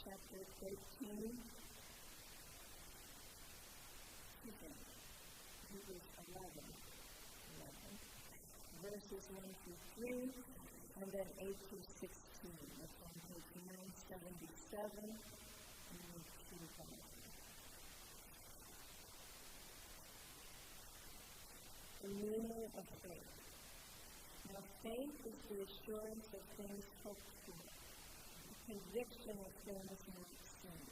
chapter 13. Hebrews 11. Verses 1 through 3, and then 8 through 16. That's on page 977 and 2000. The meaning of faith. Now, faith is the assurance of things hoped for, the conviction of things not seen.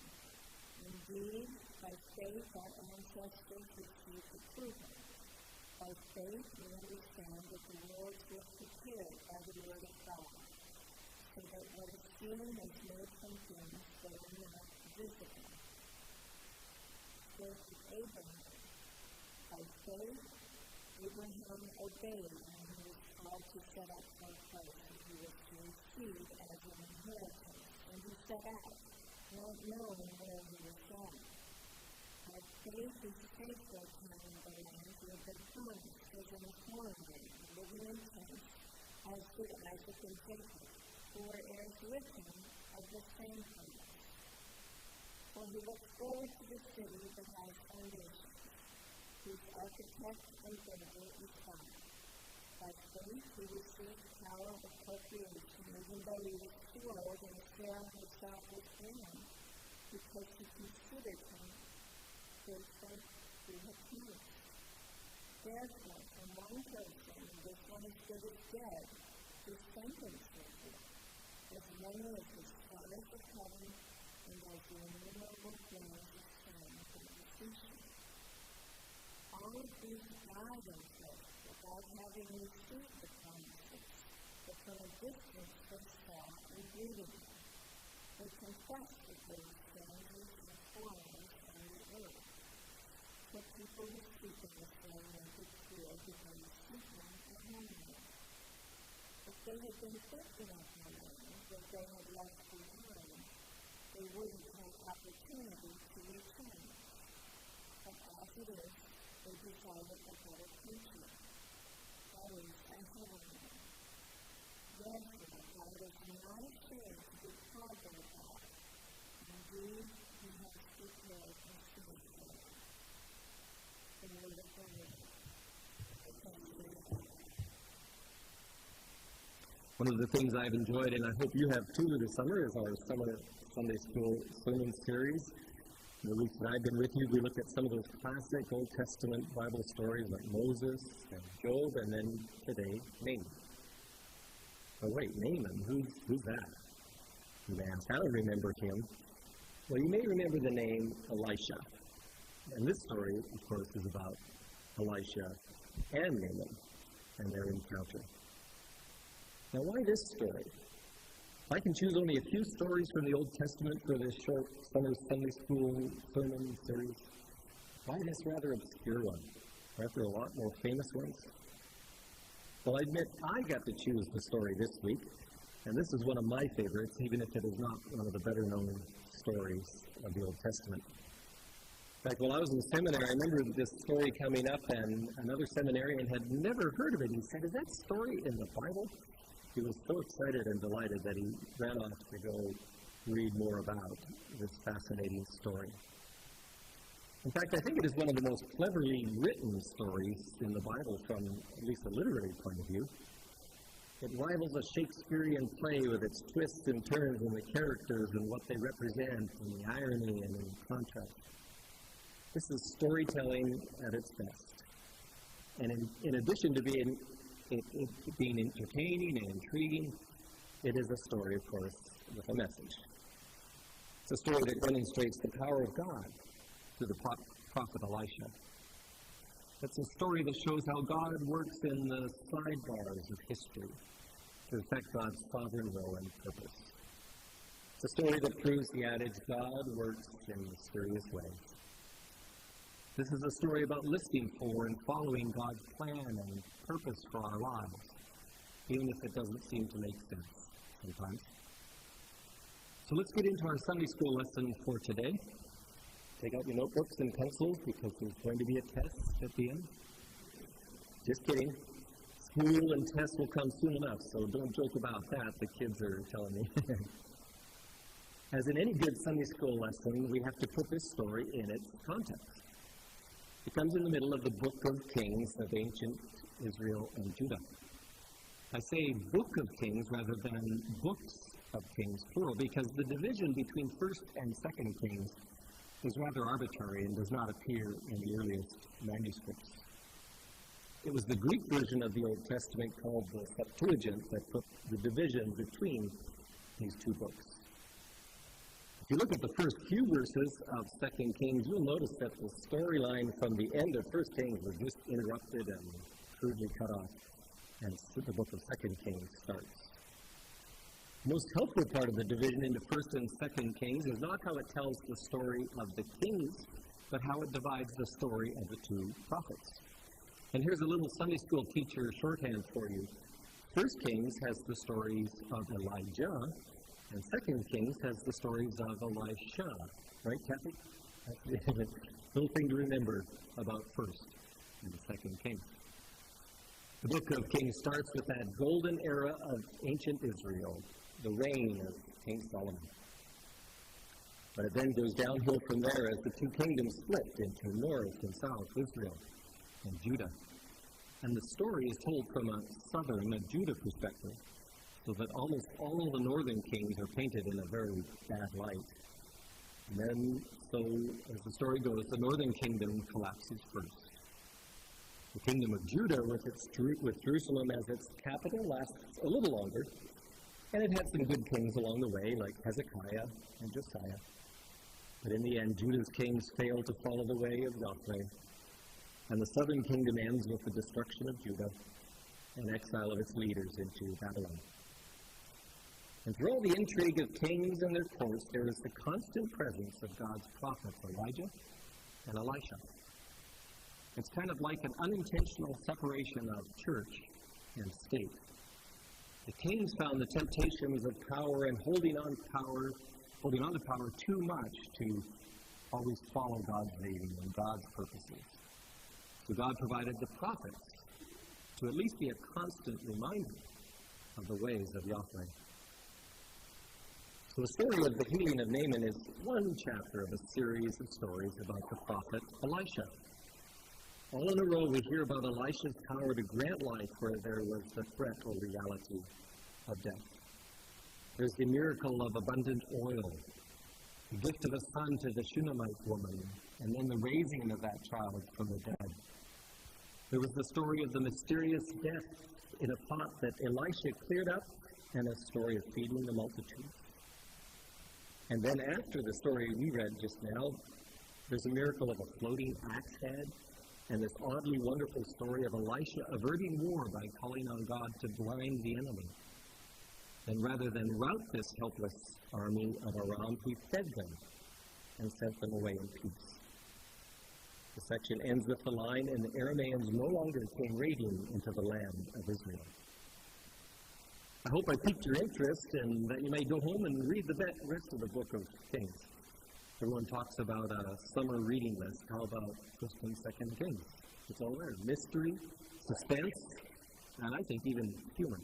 Indeed, by faith our ancestors received approval. By faith we understand that the worlds were prepared by the word of God, so that what is seen is made from things that are not visible. Faith of Abraham. By faith, Abraham obeyed when he was called to set up for a place that he was to receive as an inheritance, and he set out, not knowing where he was going. By faith he faithful time the land with the promise was in a foreign land, living in tents, as did Isaac and Jacob, who were heirs with him of the same promise. For he looked forward to the city that has foundations, whose architect and builder is God. By faith he received power of procreation, even though he was too old and Sarah herself was barren, because he considered him faithful who had promised. Therefore, from one person, and this one is good as dead, his sentence was good, as many as the stars of heaven and as the innumerable things of time of the creation. All of these died in faith, without having received the promises, but from a distance they saw and greeted them. They confessed that they were strangers and foreigners on the earth. The people who speak in this language would feel become sleeping at home. If they had been thinking of homeland that they had left behind, they wouldn't have opportunity to return. But as it is, they decided a better future. That is, a heavenly one. Therefore, God is not ashamed to be called their God. Indeed, he has prepared a city for them. The word of the Lord. One of the things I've enjoyed, and I hope you have too this summer, is our summer Sunday school sermon series. In the weeks that I've been with you, we looked at some of those classic Old Testament Bible stories like Moses and Job, and then today, Naaman. Oh wait, Naaman, who's that? You may ask, I don't remember him. Well, you may remember the name Elisha. And this story, of course, is about Elisha and Naaman and their encounter. Now, why this story? I can choose only a few stories from the Old Testament for this short summer Sunday school sermon series. Why this rather obscure one? Aren't there a lot more famous ones? Well, I admit I got to choose the story this week, and this is one of my favorites, even if it is not one of the better-known stories of the Old Testament. In fact, while I was in seminary, I remember this story coming up, and another seminarian had never heard of it. He said, "Is that story in the Bible?" He was so excited and delighted that he ran off to go read more about this fascinating story. In fact, I think it is one of the most cleverly written stories in the Bible from at least a literary point of view. It rivals a Shakespearean play with its twists and turns in the characters and what they represent, and the irony and the contrast. This is storytelling at its best. And in addition to being entertaining and intriguing, it is a story, of course, with a message. It's a story that demonstrates the power of God through the prophet Elisha. It's a story that shows how God works in the sidebars of history to affect God's sovereign will and purpose. It's a story that proves the adage, God works in mysterious ways. This is a story about listening for and following God's plan and purpose for our lives, even if it doesn't seem to make sense sometimes. So let's get into our Sunday school lesson for today. Take out your notebooks and pencils because there's going to be a test at the end. Just kidding. School and tests will come soon enough, so don't joke about that. The kids are telling me. As in any good Sunday school lesson, we have to put this story in its context. It comes in the middle of the book of Kings of ancient Israel and Judah. I say book of Kings rather than books of Kings, plural, because the division between 1st and 2nd Kings is rather arbitrary and does not appear in the earliest manuscripts. It was the Greek version of the Old Testament called the Septuagint that put the division between these two books. If you look at the first few verses of 2 Kings, you'll notice that the storyline from the end of 1 Kings was just interrupted and crudely cut off, and the book of 2 Kings starts. The most helpful part of the division into 1st and 2nd Kings is not how it tells the story of the kings, but how it divides the story of the two prophets. And here's a little Sunday school teacher shorthand for you. 1st Kings has the stories of Elijah, and 2nd Kings has the stories of Elisha. Right, Kathy? That's a little thing to remember about 1st and 2nd Kings. The book of Kings starts with that golden era of ancient Israel, the reign of King Solomon. But it then goes downhill from there as the two kingdoms split into North and South, Israel and Judah. And the story is told from a Southern, a Judah perspective, so that almost all the northern kings are painted in a very bad light. And then, so as the story goes, the northern kingdom collapses first. The kingdom of Judah, with Jerusalem as its capital, lasts a little longer, and it had some good kings along the way, like Hezekiah and Josiah. But in the end, Judah's kings failed to follow the way of Yahweh, and the southern kingdom ends with the destruction of Judah and exile of its leaders into Babylon. And through all the intrigue of kings and their courts, there is the constant presence of God's prophets Elijah and Elisha. It's kind of like an unintentional separation of church and state. The kings found the temptations of power and holding on to power too much to always follow God's leading and God's purposes. So God provided the prophets to at least be a constant reminder of the ways of Yahweh. So the story of the healing of Naaman is one chapter of a series of stories about the prophet Elisha. All in a row, we hear about Elisha's power to grant life where there was the threat or reality of death. There's the miracle of abundant oil, the gift of a son to the Shunammite woman, and then the raising of that child from the dead. There was the story of the mysterious death in a pot that Elisha cleared up, and a story of feeding the multitude. And then after the story we read just now, there's a miracle of a floating axe head, and this oddly wonderful story of Elisha averting war by calling on God to blind the enemy. And rather than rout this helpless army of Aram, he fed them and sent them away in peace. The section ends with the line, and the Arameans no longer came raiding into the land of Israel. I hope I piqued your interest and that you may go home and read the rest of the book of Kings. Everyone talks about a summer reading list. How about 1st and 2nd Kings? It's all there. Mystery, suspense, and I think even humor.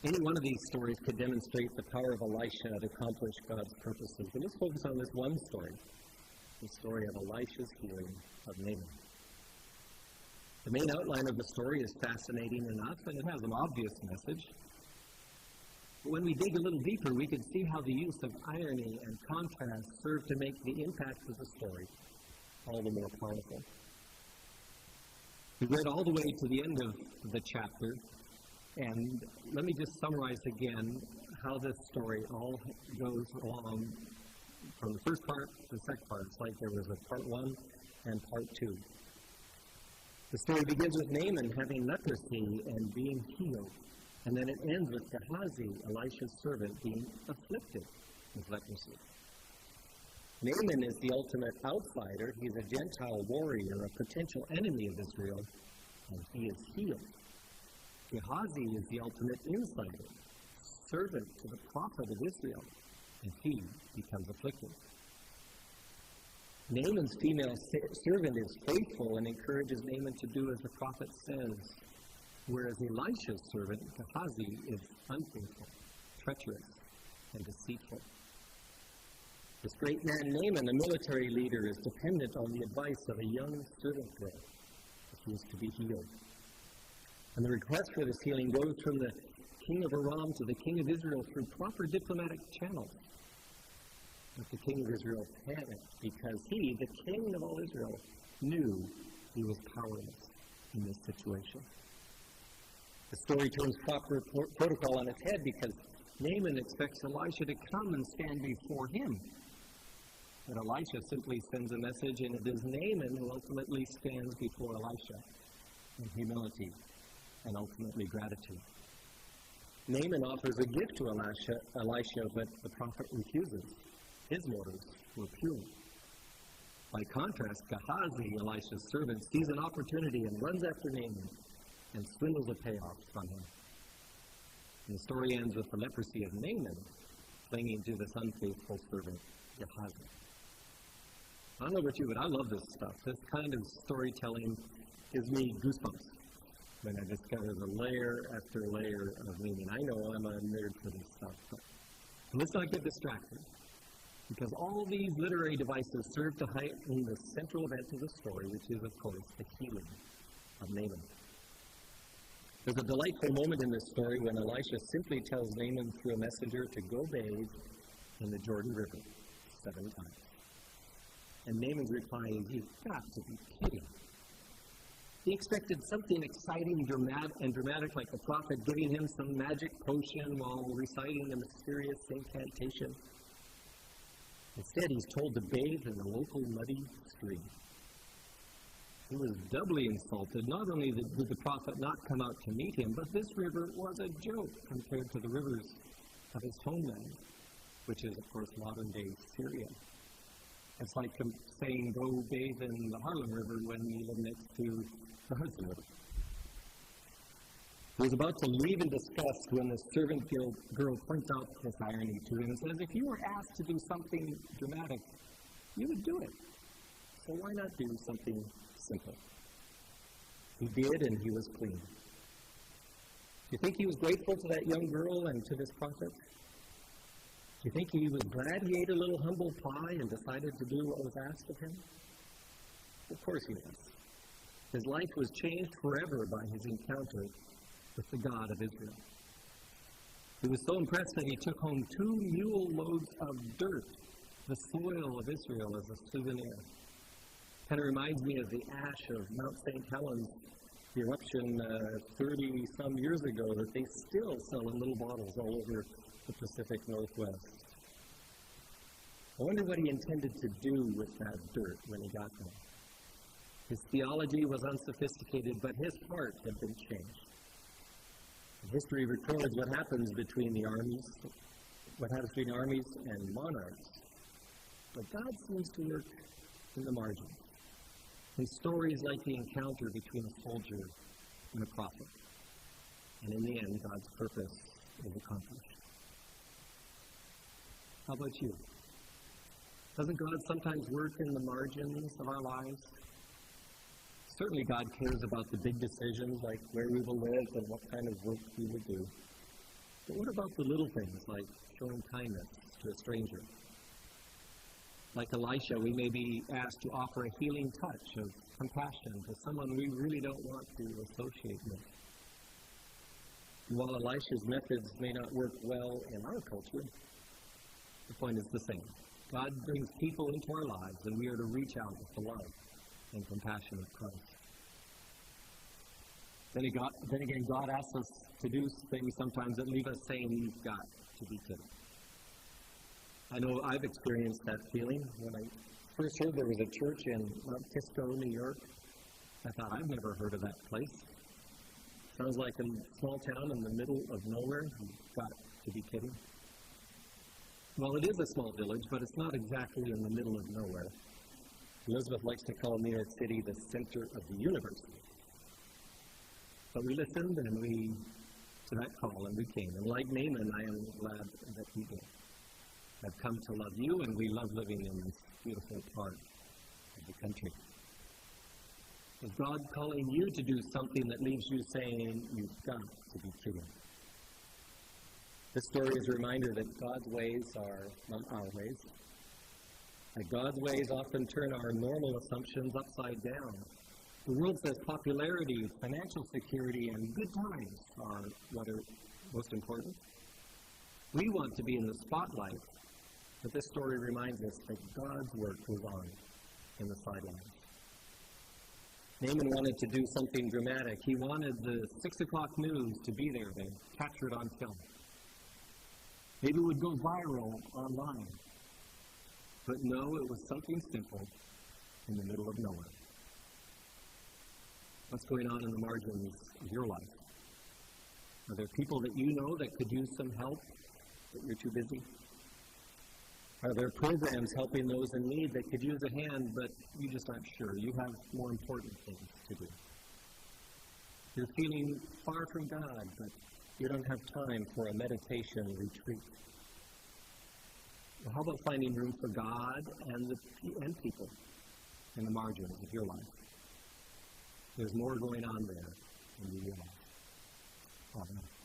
Any one of these stories could demonstrate the power of Elisha to accomplish God's purposes. But let's focus on this one story, the story of Elisha's healing of Naaman. The main outline of the story is fascinating enough, and it has an obvious message. But when we dig a little deeper, we can see how the use of irony and contrast serve to make the impact of the story all the more powerful. We read all the way to the end of the chapter, and let me just summarize again how this story all goes along from the first part to the second part. It's like there was a part 1 and part 2. The story begins with Naaman having leprosy and being healed. And then it ends with Gehazi, Elisha's servant, being afflicted with leprosy. Naaman is the ultimate outsider. He's a Gentile warrior, a potential enemy of Israel, and he is healed. Gehazi is the ultimate insider, servant to the prophet of Israel, and he becomes afflicted. Naaman's female servant is faithful and encourages Naaman to do as the prophet says, whereas Elisha's servant, Gehazi, is unfaithful, treacherous, and deceitful. This great man Naaman, a military leader, is dependent on the advice of a young servant girl if he is to be healed. And the request for this healing goes from the king of Aram to the king of Israel through proper diplomatic channels. But the king of Israel panicked because he, the king of all Israel, knew he was powerless in this situation. The story turns proper protocol on its head because Naaman expects Elisha to come and stand before him. But Elisha simply sends a message, and it is Naaman who ultimately stands before Elisha in humility and ultimately gratitude. Naaman offers a gift to Elisha, but the prophet refuses. His motives were pure. By contrast, Gehazi, Elisha's servant, sees an opportunity and runs after Naaman and swindles a payoff from him. And the story ends with the leprosy of Naaman clinging to this unfaithful servant, Gehazi. I don't know about you, but I love this stuff. This kind of storytelling gives me goosebumps when I discover the layer after layer of meaning. I know I'm a nerd for this stuff, but let's not get distracted, because all these literary devices serve to heighten the central event of the story, which is, of course, the healing of Naaman. There's a delightful moment in this story when Elisha simply tells Naaman through a messenger to go bathe in the Jordan River 7 times. And Naaman's reply is, "You've got to be kidding." He expected something exciting and dramatic, like the prophet giving him some magic potion while reciting a mysterious incantation. Instead, he's told to bathe in a local muddy stream. He was doubly insulted. Not only did the prophet not come out to meet him, but this river was a joke compared to the rivers of his homeland, which is, of course, modern-day Syria. It's like saying, go bathe in the Harlem River when you live next to the Hudson River. He was about to leave in disgust when the servant girl points out this irony to him and says, if you were asked to do something dramatic, you would do it. So why not do something simple? He did, and he was clean. Do you think he was grateful to that young girl and to this prophet? Do you think he was glad he ate a little humble pie and decided to do what was asked of him? Of course he was. His life was changed forever by his encounter with the God of Israel. He was so impressed that he took home 2 mule loads of dirt, the soil of Israel, as a souvenir. Kind of reminds me of the ash of Mount St. Helens, the eruption 30-some years ago, that they still sell in little bottles all over the Pacific Northwest. I wonder what he intended to do with that dirt when he got there. His theology was unsophisticated, but his heart had been changed. History records what happens between armies and monarchs. But God seems to work in the margins, in stories like the encounter between a soldier and a prophet. And in the end, God's purpose is accomplished. How about you? Doesn't God sometimes work in the margins of our lives? Certainly God cares about the big decisions, like where we will live and what kind of work we will do. But what about the little things, like showing kindness to a stranger? Like Elisha, we may be asked to offer a healing touch of compassion to someone we really don't want to associate with. And while Elisha's methods may not work well in our culture, the point is the same. God brings people into our lives, and we are to reach out with the love and compassion of Christ. Then again, God asks us to do things sometimes that leave us saying, you've got to be kidding. I know I've experienced that feeling. When I first heard there was a church in Kisco, New York, I thought, I've never heard of that place. Sounds like a small town in the middle of nowhere. You've got to be kidding. Well, it is a small village, but it's not exactly in the middle of nowhere. Elizabeth likes to call New York City the center of the universe. But we listened to that call, and we came. And like Naaman, I am glad that we did. I've come to love you, and we love living in this beautiful part of the country. Is God calling you to do something that leaves you saying, you've got to be kidding? This story is a reminder that God's ways are not our ways. That God's ways often turn our normal assumptions upside down. The world says popularity, financial security, and good times are what are most important. We want to be in the spotlight, but this story reminds us that God's work goes on in the sidelines. Naaman wanted to do something dramatic. He wanted the 6 o'clock news to be there, to capture it on film. Maybe it would go viral online. But no, it was something simple in the middle of nowhere. What's going on in the margins of your life? Are there people that you know that could use some help, but you're too busy? Are there programs helping those in need that could use a hand, but you just aren't sure? You have more important things to do. You're feeling far from God, but you don't have time for a meditation retreat. Well, how about finding room for God and people in the margins of your life? There's more going on there than you realize. Amen.